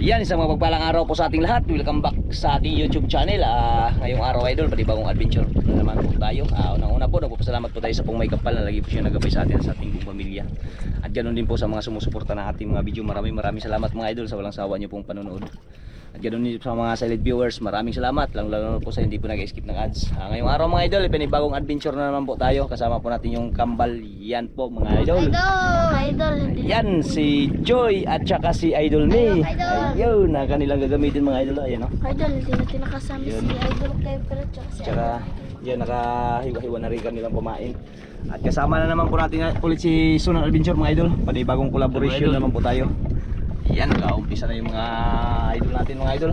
Yan, isang mapagpalang araw po sa ating lahat. Welcome back sa ating YouTube channel. Ngayong araw, idol, panibagong adventure na naman po tayo. Unang-una po, nagpapasalamat po tayo sa pong may kapal na lagi po siya nagabay sa atin, sa ating buong pamilya. At ganoon din po sa mga sumusuporta ng ating mga video. Maraming salamat mga idol sa walang sawa niyo pong panonood. At ganoon din sa mga silent viewers, maraming salamat. Lalo po sa hindi po nag-skip ng ads. Ngayong araw mga idol, panibagong adventure na naman po tayo. Kasama po natin yung kambal. Yan po mga idol. Idol. Yan si Joy at saka si Idol May. Ayun, na kanilang gagamitin mga idol. Ayan, no? Idol, hindi natin nakasama si Idol Kepper at saka si Tsaka yan, nakahiwa-hiwa na rin kanilang pamain. At kasama na naman po natin ulit si Sunang Adventure mga idol. Panibagong collaboration naman po tayo. Yan, nag-aumpisa na yung mga idol natin mga idol.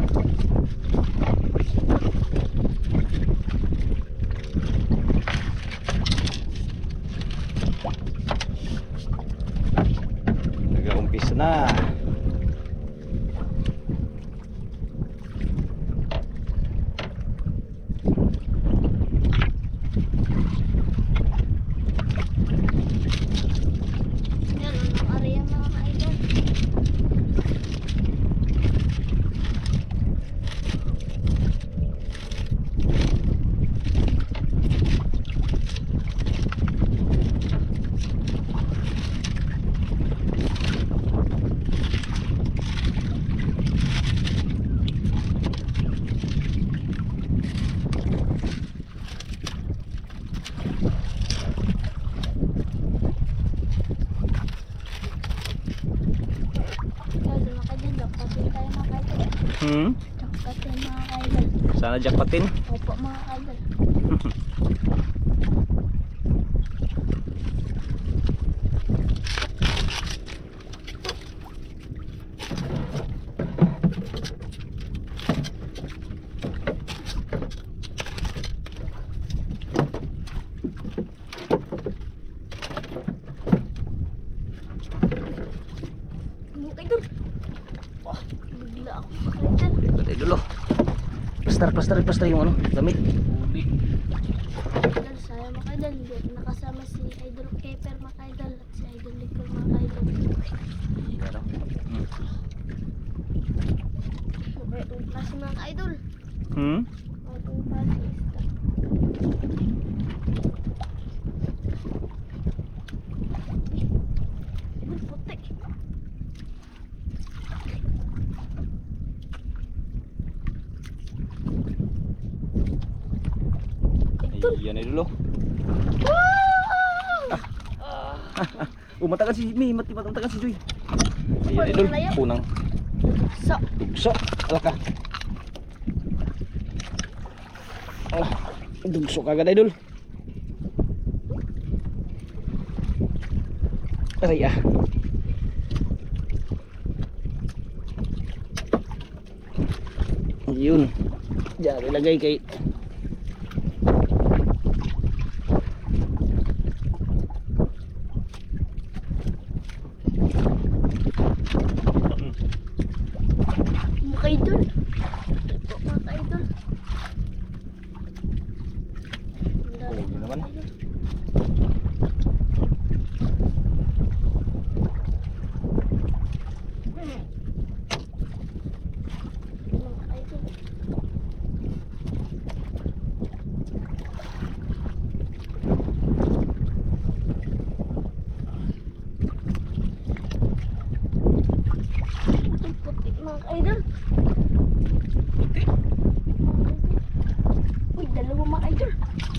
Nag-aumpisa na. Jackpatin mga idol. Sana jackpatin. Opo mga idol. Idol. Wah, bigla ako idol. Idol, oh. Plaster yung ano, gamit. Idol, saya mga idol. Hindi ako nakasama si Idol Kepper mga idol at si Idol Licor mga idol. Yan, oh. Okay, itong klase mga idol. Hmm? Itong klase isda. Idol, putik. Yan idol, oh. Matagal si May, matagal si Joy. Yan idol, punang dugso. Ala ka. Dugso kagad idol. Aray ah. Yun. Diyan ilagay kay mga idol. Ito mga idol. yun naman. Mga idol. Ang putik mga idol. Puti. Uy, dalawa mga idol.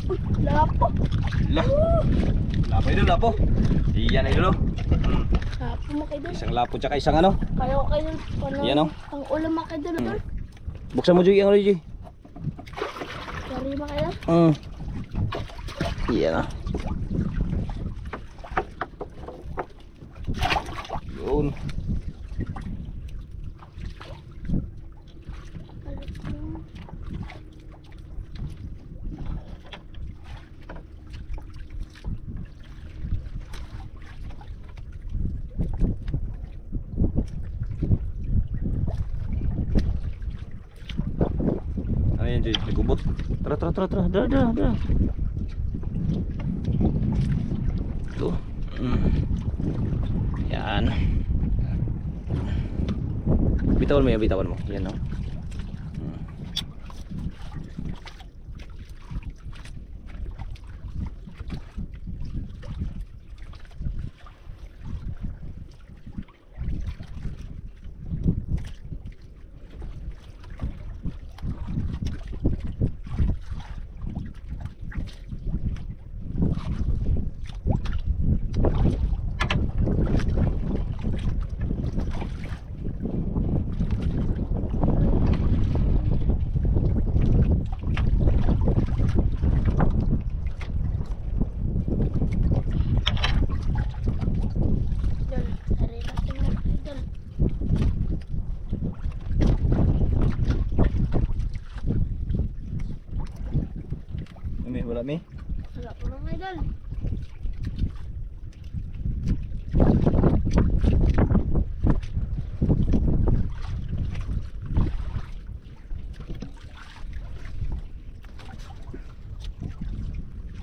Uy, lapo. Lapo idol, lapo. Iyan idol, oh. Lapo mga idol. Isang lapo tsaka isang ano. Kaya ko kayo Yan, oh. ang ulam mga idol. Buksan mo Joy, ang ano Joy. Sorry mga idol. Iyan ah. Yun. Ayan Joy, nagubot. Tara. Ito. Yan. Bitawan mo yan, bitawan mo. Yan no. Idol, hari natin mga idol. May wala may. Wala po mga idol.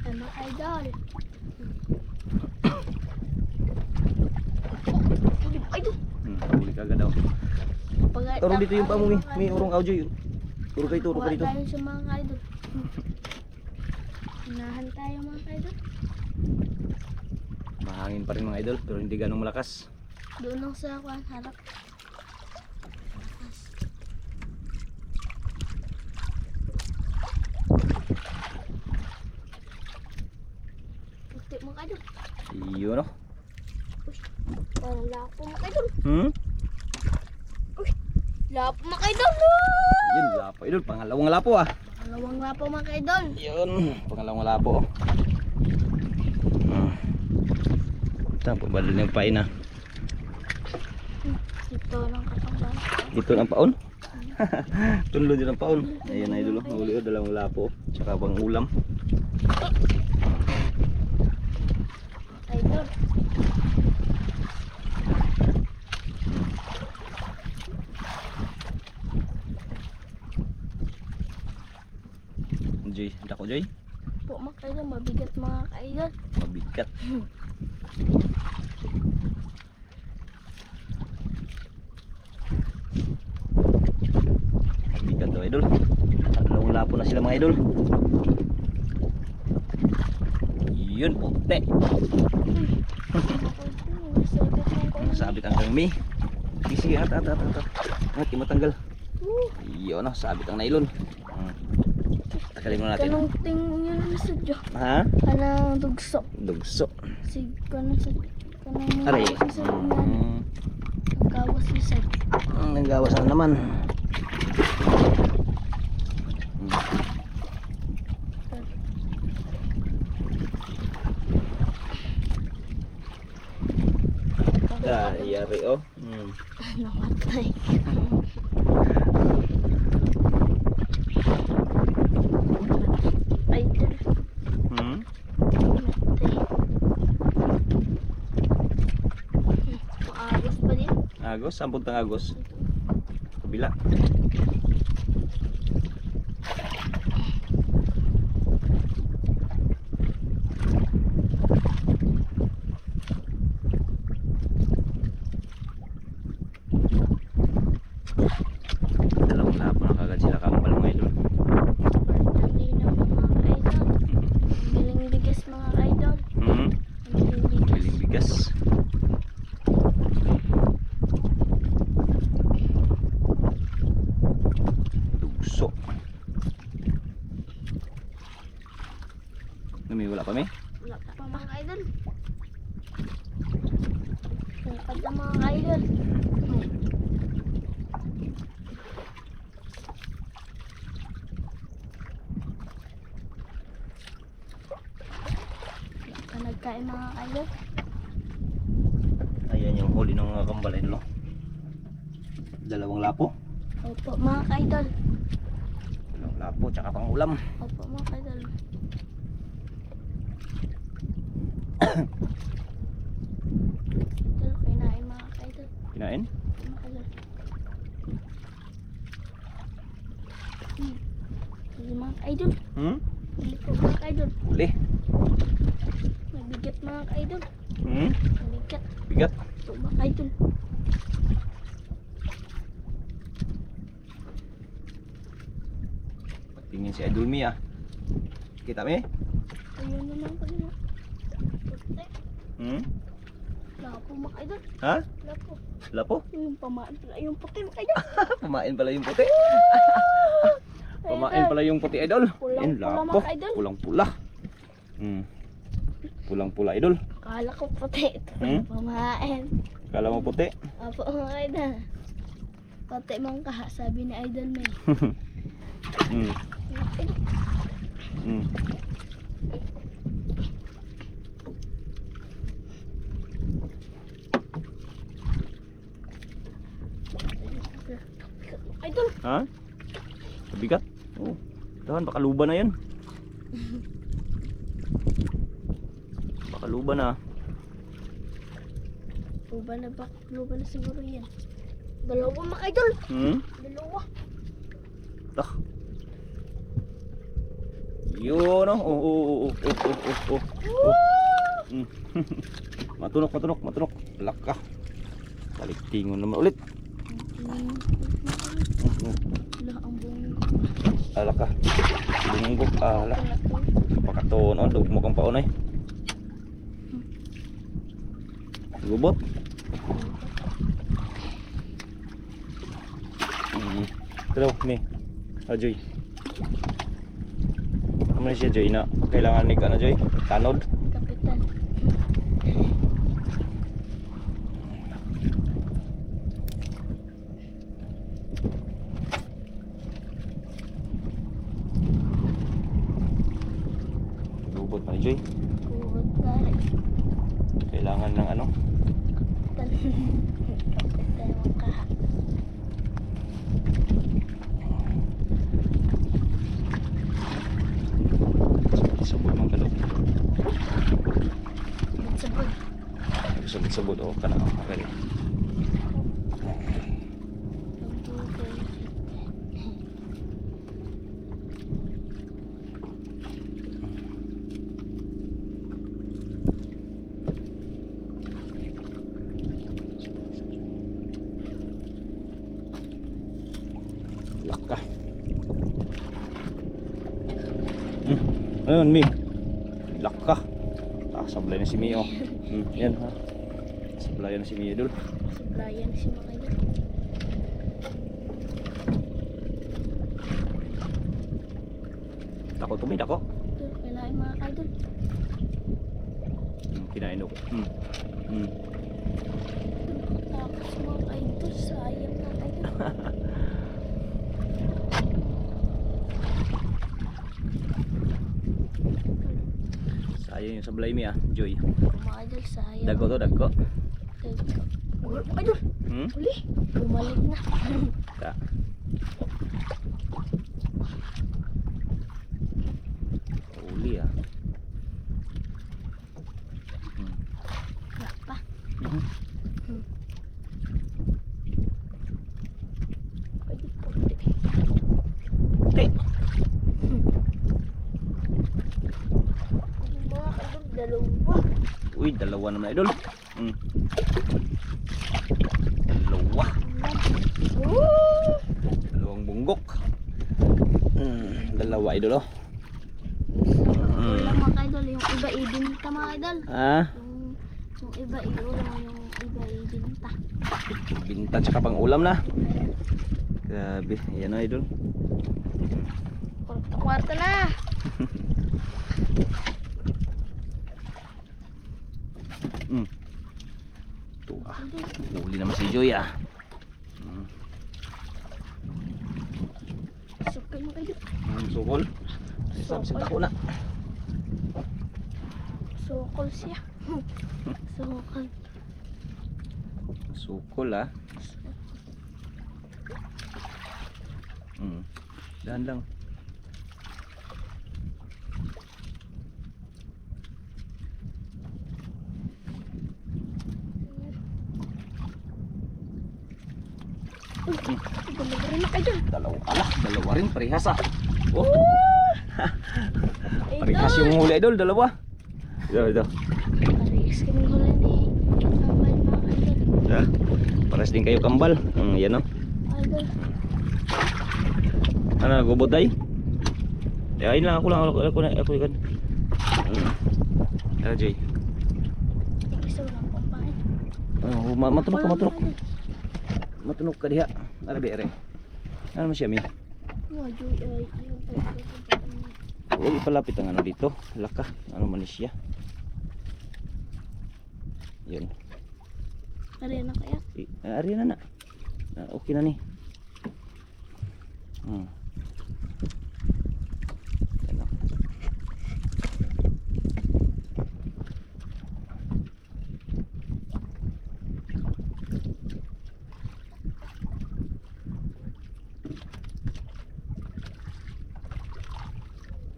Ay mga idol. Idol. Huli ka agad daw. Pag- Turo dito yung pamo, may urong audio yun. Turo ka Kuha dito. tayo sa mga idol. Unahan tayo mga idol. Mahangin pa rin mga idol, pero hindi ganong malakas. Doon lang sa kuhan, harap. Puti mga idol. Yun no. Parang lapo mga idol. Lapo mga idol. Yun, lapo idol. Pangalawang lapo ah. Pangalawang lapo mga idol. Yun, pangalawang lapo. Tapos badal yung pain ah. Ito lang katambang. Ito ang paon. Tunlo din ang paon. Ayan na idol, huli o dalawang lapo. Tsaka pang ulam. Idol. Joy, dako Joy. Po mga idol, mabigat mga idol. Mabigat. Mabigat daw idol. Dalawang lapo na sila mga idol. Yun, puti. Sabit ang kami. Sige, at. At, matanggal. Yun na, sabit ang nylon. Takalin mo natin. Kanang ting yun ang sadyo. Ha? Kanang dugso. Dugso. Sig kanang sa kanang Aray. sa gawas ni sad. Nanggawas na naman. Yari oh. Namatay. Idol. Namatay. Maagos pa din. Agos, sampun tang agos. Kabila. Dalawang lapo na kagad sila kambal mga idol. Dali na mga idol. Biling bigas mga idol. Biling bigas. Biling bigas. Dugso. Wala pa may? Wala pa mga idol. Lapad na mga idol. Wala pa nagkain mga idol. Ayan yung huli ng mga kambal idol. Dalawang lapo. Opo mga idol. Dalawang lapo tsaka pang ulam. Opo mga idol. Idol, kinain mga idol. Kinain? Mga idol. Sige mga idol. Bili po mga idol. Huli. May bigat mga idol. May bigat. Bigat. Ito mga idol. Tingin si Idol Mi ah. Kita mi? Ayun naman pala na. Puti. Hmm? Lapo mga idol. Ha? Lapo. Lapo? Yung pamaan pala yung puti mga idol. Pamain pala yung puti. Pamain pala yung puti Idol. Yan, Pulang-pula, lapo. mga idol. Pulang-pula. Hmm. Pulang-pula Idol. Kala ko puti. Ito Hmm? pamain. Kala mo puti? Apo mga idol. Puti mang kaha sabi ni Idol May. Hmm. Hmm. Idol. Ha? Bigat? Oh. Dahan, baka luba na yan. Baka luba na. Luba na siguro yan. Dalawa mga idol. Hmm? Dalawa. Ah. Yun oh. Oh. Hmm. Matunok. Laka. Baliktingon naman ulit. Wala ang buong. Alaka. Bunggok. Ala. Pakatoon. Oh, dugmo kang paon ay. Gubot. Pero ni Joy. Ano siya Joy na kailangan ni ka na Joy? Tanod. Kapitan. Gubot pa ni Joy. Kuwag tayo. Kailangan ng ano? Kapitan. Kapitan ang kaha. Sabot man kalog. Sabot. Sabot oh kana kali. Laka. Ayun, Mi. Laka. Sablay na si Mi, oh. Yan, ha. Sablay na si Mi, Idol. Sablayan si mga idol. Dako to, Mi, dako. Idol, kailangan mga idol. Kinain ako. Tapos mga idol, sayang na idol. Sayang yung sablay, Mi, ah. Joy. Mga idol, sayang. Dagko to, dagko. Idol, Hmm? uli. Bumalik na. Ka. Uli, ah. Wala pa. Pwede puti. Okay. Yung mga idol, dalawa. Uy, dalawa naman, Idol. Dalawa. Dalawang bunggok. Dalawa, Idol, oh. Wala mga idol, yung iba ibinta mga idol. Ah, Yung iba iulam, yung iba ibinta. binta tsaka pang ulam na. Grabe, yan na, Idol. Kwarta na. Ito, ah. Huli naman si Joy, ah. Sukay mga idol. Sukol. Sabsit ako na. Sukol siya. Sukol. Sukol, ah. Dahan lang. Dalawa rin mga idol. Dalawa rin, parehas, ah. Oh. Parehas yung huli, Idol, dalawa. Ito. Parehas kami hula ni Kambal mga idol. Ah, parehas din kayo kambal. Yan, oh. Idol. Ano, gubot ay? Ayun lang ako kan. Jay. Gusto lang kung paano. Oh, matunok. Matunok ka diha. Arabi are. Ano man siya mi? Wajud ay ayun po. Huwag ipalapit ang ano dito. Laka. Ano man siya. Yun. Ari na kaya? Ari na. Okay na ni. Yan o.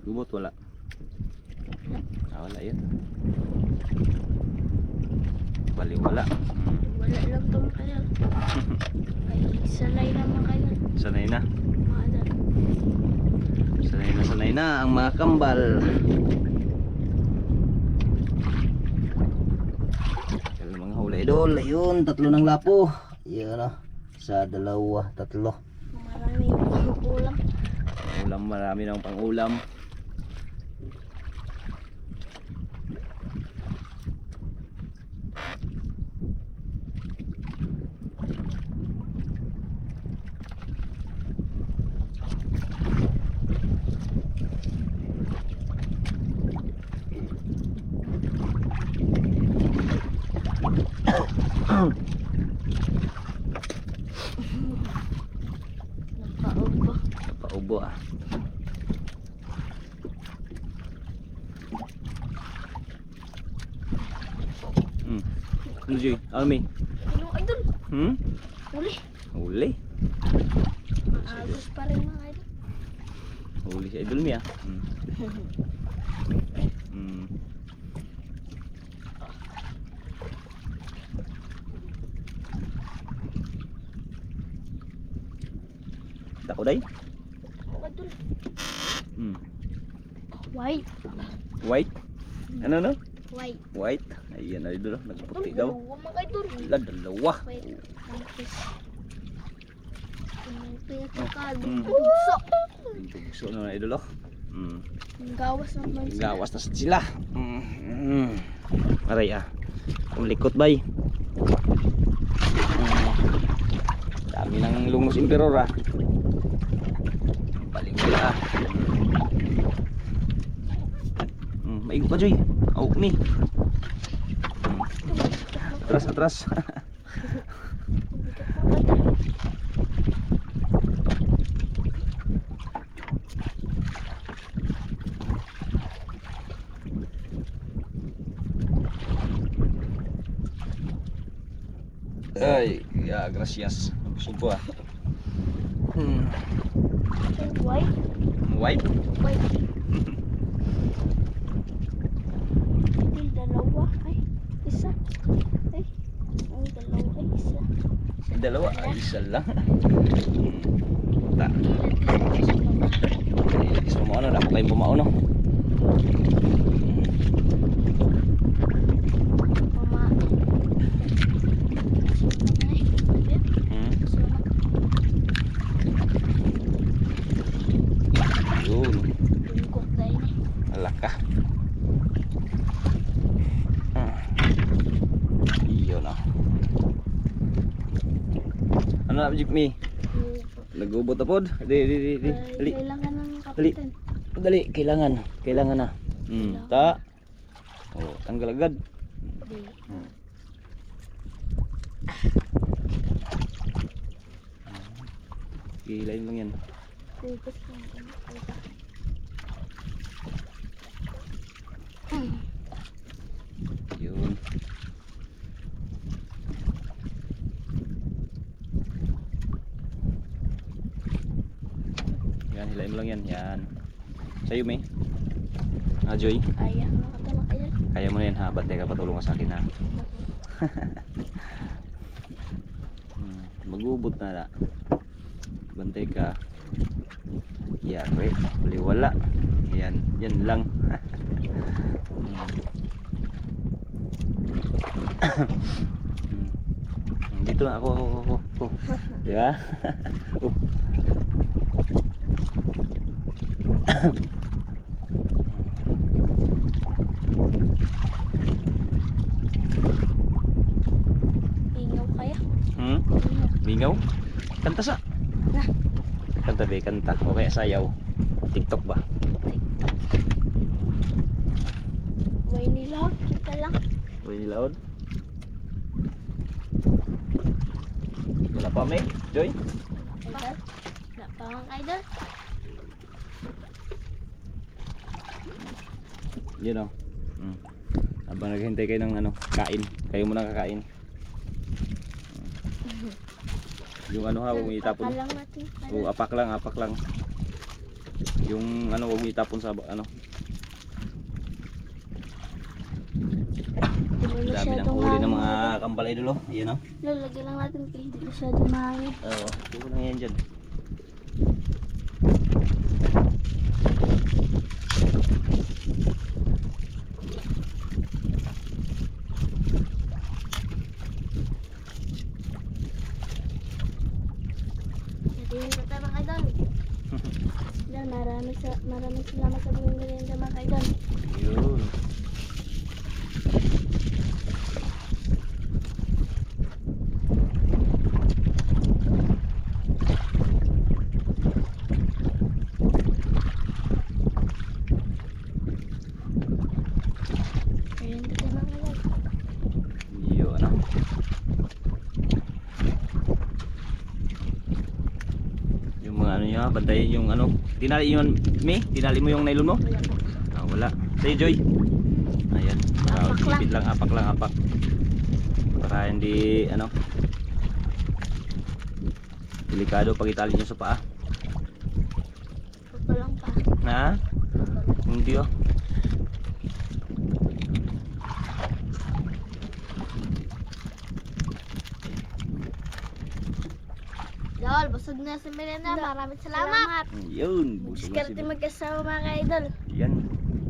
Gubot wala. Wala yun. Wala. Wala lang tong kaya. Ay, sanay naman kaya. Sanay na. Mahal. Sanay na ang mga kambal. Yan mga huli idol. Ayun, 3 ng lapo. Yan o. Sa 2, 3. Marami yung ulam. Ulam, marami ng pang-ulam. Napaubo. Napaubo ah. Ano Joy? Almi? Ano idol? Uli. Huli? Maagos pa rin mga idol. Huli si Idol mi ah. Dako day? Idol. White. White? Ano no? White. White? Ayan Idol, nagputi daw. Dalawa mga idol. Dalawa. Wait. Pinagkakal. Mm. Bugso. Bugso na Idol oh. Gawas naman sila. Gawas na sila. Aray ah. Umlikot bay. Dami ng lungos emperor ah. Paligwala ah. Maigo ka Joy. Oh mi. Atras. Ay, ya, gracias. Busog ko ah. White. White? White. Ay, dalawa. Ay, isa. Ay, dalawa. Ay, isa. Dalawa, ay isa lang. Ta. Isa mo ano, dapat kayong bumao no. Mama. Ay, Yun. lungkot tayo ni. Alaka. Iyon na. Ano na Jeep me? Nagubot na pod. Dali. Kailangan ng kapitan. Dali, kailangan na. Ta. Oh, tanggal agad. Hilain lang yan. Focus lang. Yun. Yan, hilain mo lang yan. Yan. Sa'yo, May. Joy. Kaya, makatama kaya. Kaya mo na yan ha. Bantay ka, patulong ka sa akin ha. Magubot na na. Bantay ka. Yan, wait. Wala. Yan, yan lang. Dito na ako. Di ba? Ingaw kaya. Hmm? Ingaw. Bingaw? Kanta sa. Na. Kanta be, kanta. O kaya sayaw. TikTok ba? May nilaw. Kita lang. Uy, loud. Wala pa may, Joy? Idol. Wala pa akong idol. Yun o. Habang naghihintay kayo ng ano, kain. Kayo muna kakain. Yung ano ha, huwag mo itapon. Pakalang natin. O, apak lang, apak lang. Yung ano, huwag mo itapon sa ano. Dami ng huli ng mga kambal idol oh. Ayan oh. Lalagyan lang natin kay hindi masyadong mahangin. Oo, tuko lang yan dyan. Sabihin ko tayo mga idol. Idol, maraming salamat sa mga merienda mga idol. Yun. Merienda tayo mga idol. Yun ano. Yung mga ano nyo ha, bantayin yung ano. Tinali yun, May? Tinali mo yung nylon mo? Wala po. Ah, wala. Sa'yo Joy. Ayan. Apak lang. Bibit lang, apak lang, apak. Para hindi ano. Delikado pag itali nyo sa paa. Ito lang pa. Ha? Hindi oh. Idol, busog na sa merienda. Maraming salamat. Yun. Busog na Diskarte si magkasama mga idol. Yan.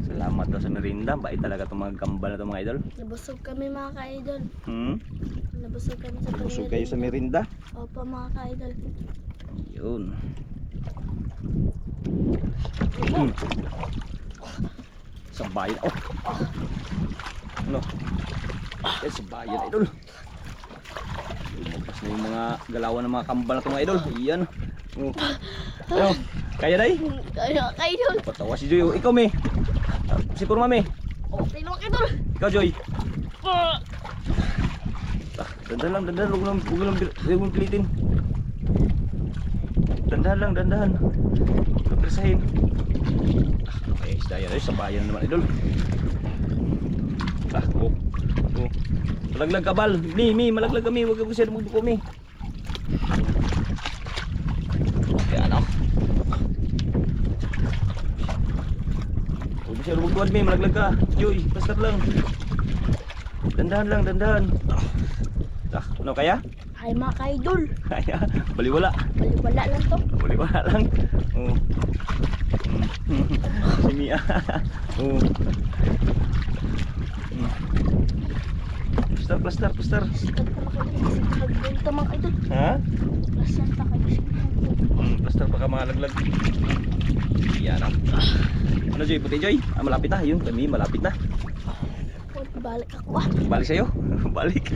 Salamat daw sa merinda. Bait talaga itong mga kambal na itong mga idol. Nabusog kami mga ka-idol. Nabusog kami sa Busog kayo sa merinda. Opo mga ka-idol. Yun. Sa bayan. Oh. Ano? Yan sa bayan idol. Lumabas na yung mga galawan ng mga kambal na itong mga idol. Yan. Oh. Ano? Kaya day? Kaya ka-idol. Patawa si Joy. Oh, ikaw May. Si Purma May. Okay lang ka-idol. Ikaw Joy. Dandahan lang, dandahan. Huwag mong pilitin. Dandahan lang, dandahan. Huwag presahin. Okay, isda yan. Ay, sa bayan naman idol. Oh. Oh. Malaglag ka bal. Mi, malaglag kami. Huwag ka siya magbuko mi. Yan o. Huwag mo siya lumugtuan mi. Malaglag ka. Joy, paskat lang. Dandahan lang, dandahan. Ano kaya? Ay mga ka-idol. Kaya, baliwala. Wala lang to. Baliwala lang. Oh. Si Mia. Oh. Plaster. Sikat pa makikita kasi mga idol. Ha? Plaster pa kayo sa Plaster pa ka malaglag. Yan ah. Ano Joy? Puti Joy? Ah, malapit na. Yun, kami malapit na. Balik ako ah. Balik sa'yo? Balik.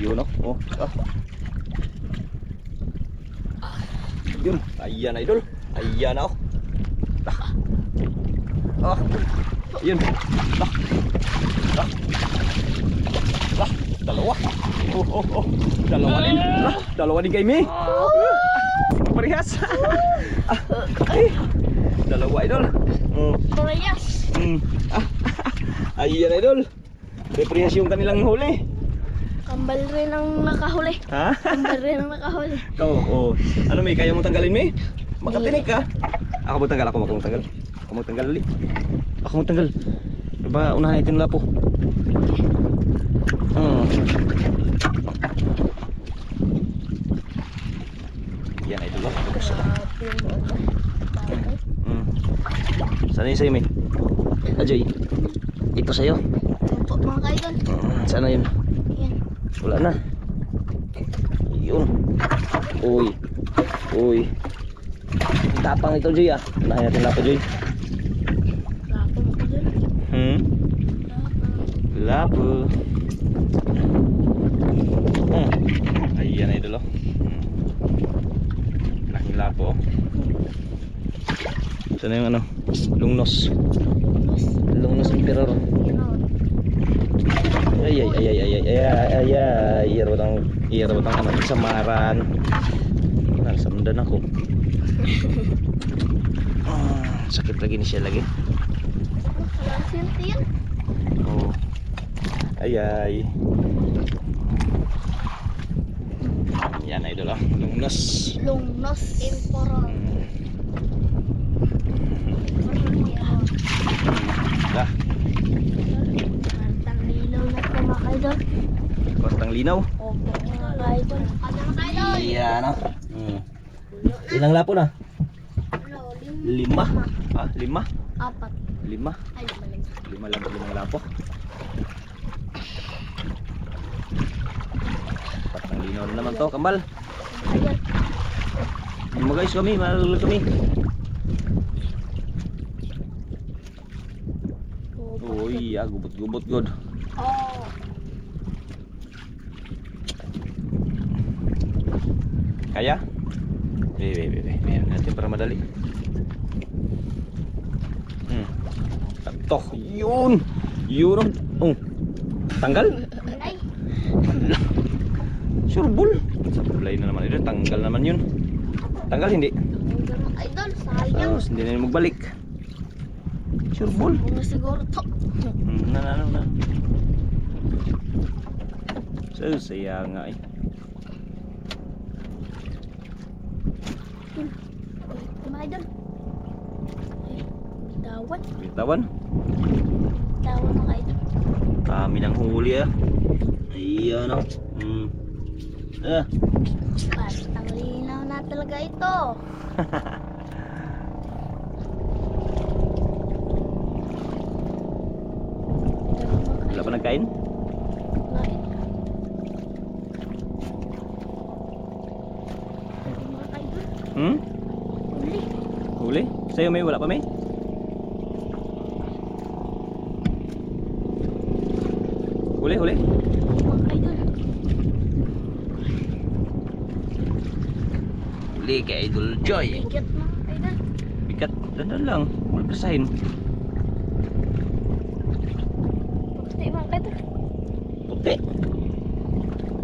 Yun oh. Yun. Ayan idol. Ayan oh. Yun. Dalawa. Dalawa din. Dalawa din kay Mi. Parehas. Ay. Dalawa idol. Parehas. Ayan idol. Parehas yung kanilang huli. Kambal rin ang nakahuli. Ha? Kambal rin ang nakahuli. Ikaw, oh. Ano May, kaya mo tanggalin May? Makatinig ka. Ako magtanggal, ako magtanggal. Ako magtanggal ulit. Ako magtanggal. Diba, unahan natin lapo. Yan idol oh. Sana yun sa'yo May? Ajoy. Ito sa'yo. Opo mga ka-idol. Sana yun? Yan. Wala na. Yun. Uy. Uy. Tapang ito, Joy ah. Unahin natin lapo, Joy. Lapang ko dun. Lapo. Ayan na idol oh. Laking lapo oh. Ito na yung ano, lungnos. Lungnos emperor. Ay ay ay ay ay ay ay ay iro batang ano samaran. Nasamdan ako. Sakit lagi ni siya lagi. Walang sinti yan. Oh. Ay ay. Yan na idol oh. Lungnos. Lungnos Emperor. Dah. Mantang lilaw na ito mga kaidol. Kostang linaw. Opo mga kaidol. Ano mga kaidol? Iya no. Ilang lapo na? Ano, 5. Ah, 5? 4. 5. Ay, maling. 5 lapo, 5 lapo. Patang linaw na naman to, kambal. Ayan. Mga guys kami, malulog kami. Uy, gubot-gubot god. Oh. Kaya? Meron natin para madali. Taktok. Yun. Yun. Oh. Tanggal? Ay. Surbol. Supply na naman ito. Tanggal naman yun. Tanggal hindi. Hanggang mga idol, sayang. Hindi na yun magbalik. Surbol. Bunga siguro to. Na. So, saya nga eh. Mga idol. Ay, bitawan. Bitawan. Bitawan mga idol. Kami ng huli ah. Ayan o. Bastang linaw na talaga ito. Wala pa nagkain? Mga idol. Uli. Huli? Sa'yo may wala pa may? Huli? Mga idol. Huli kay Idol Joy. Bigat mga idol. Bigat. Dandan lang. Wala presahin. Puti mga idol. Puti.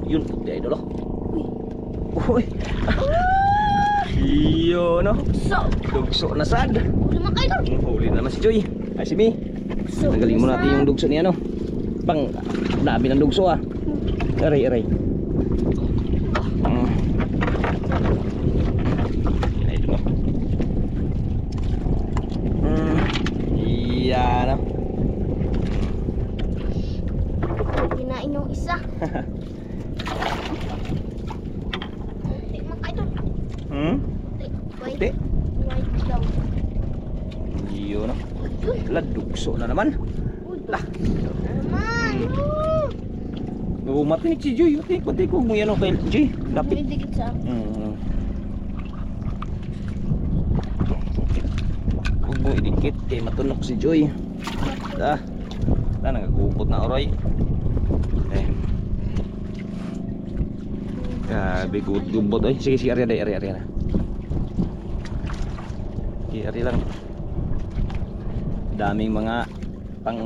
Yun puti Idol oh. Uy. Iyo no. So. Dugso na sad. Uli mga idol. Huli na naman si Joy. Ay si Mi. So. Tanggalin mo natin yung dugso niya no. Pang dami ng dugso ah. Aray. Idol oh. Iya no. Kinain yung isa. Puti mga idol. Puti. Puti. White daw. Iyo no. Yun. Wala dugso na naman. Uy. Lah. Naman. Oo, matinik si Joy. Pati ko mo yan o kay Joy. Lapit. May dikit sa Huwag mo idikit kay matunok si Joy. Nagagupot na oray. Grabe gubot ay. Sige area na. Sige area lang. Daming mga pang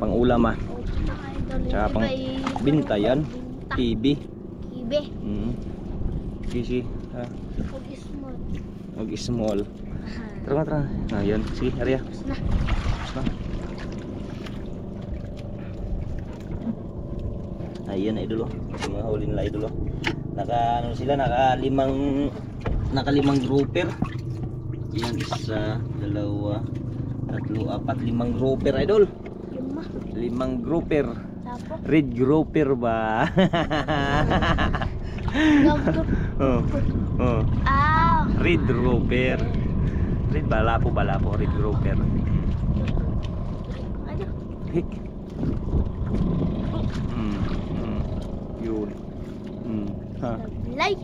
pang ulam Tsaka pang bintayan. Kibi. Kibe. Sige. Huwag small. Huwag small. Tara. Yan. Sige, area. Tapos na. Ayan idol oh. Mga huli nila idol oh. Naka-limang grouper. Yan, 1, 2, 3, 4, 5 grouper idol. 5 grouper. Tapos. Red grouper ba? Oh. Ah. Red grouper. Red balapo, red grouper. Ano? Hik. Yun. Ha. Lay.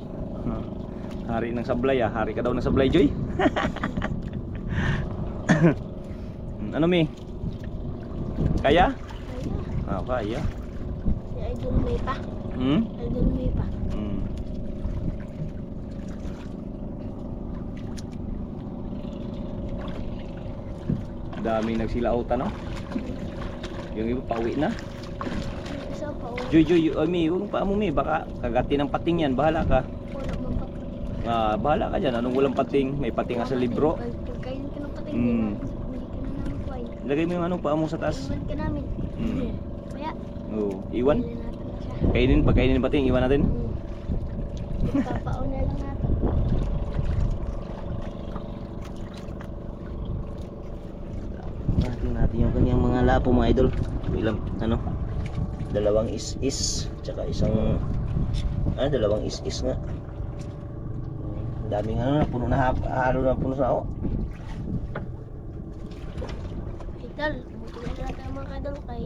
Hari ng sablay ah. Hari ka daw ng sablay, Joy. Ano mi? Kaya? Kaya. Ah, kaya. Si Idol May pa. Hmm? Idol May pa. Hmm. Daming nagsilautan, no? Yung iba pauwi na. Yung isa pa. Joy, Mi, huwag pa mo, Mi. Baka kagati ng pating yan. Bahala ka. Wala man pa. Ah, bahala ka dyan. Anong walang pating? May pating nga sa libro. Pagkain ka ng pating, Mm. hindi ka na namin kuhain. Lagay mo yung anong paa mo sa taas. Iwan ka namin. Mm. Kaya, Oo. Iwan. bilhin natin na siya. Kainin, pagkainin ng pating. Iwan natin. Papaon na lang natin. Natin yung kanyang mga lapo, mga idol. Ilang, ano? Dalawang is-is. Tsaka isang, dalawang is-is nga. Ang daming ano na, puno na halo na puno sa ako. Idol, buti na natin mga idol kay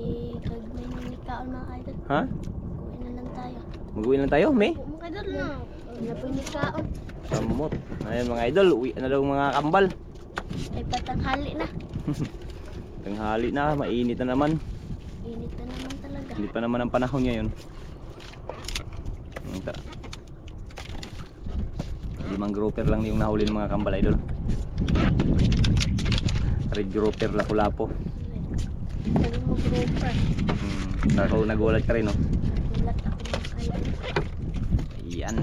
may nanikaon mga idol. Ha? Kuhin na lang tayo. Mag-uwi lang tayo, May? Mga idol na. Wala po nikaon. Samot. Ayan mga idol, uwi na daw mga kambal. Ay patanghali na. Tanghali na, mainit na naman. Init na naman talaga. Hindi pa naman ang panahon ngayon. Limang grouper lang yung nahuli ng mga kambal, idol. Red grouper, lapu-lapo. Sabi mo grouper. Nagulat ka rin, no? Gulat ako mga idol. Yan.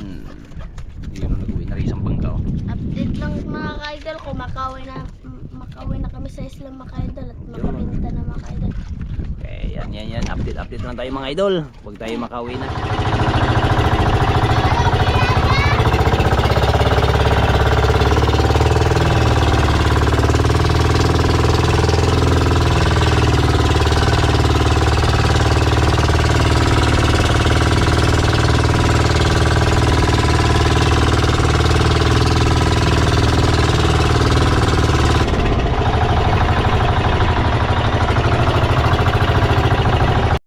Yun, nag-uwi na rin isang bangka, oh. Update lang mga ka-idol kung makauwi na kami sa Islam mga ka-idol at makabenta na mga ka-idol. Okay, yan. Update lang tayo mga idol. Huwag tayo makauwi na.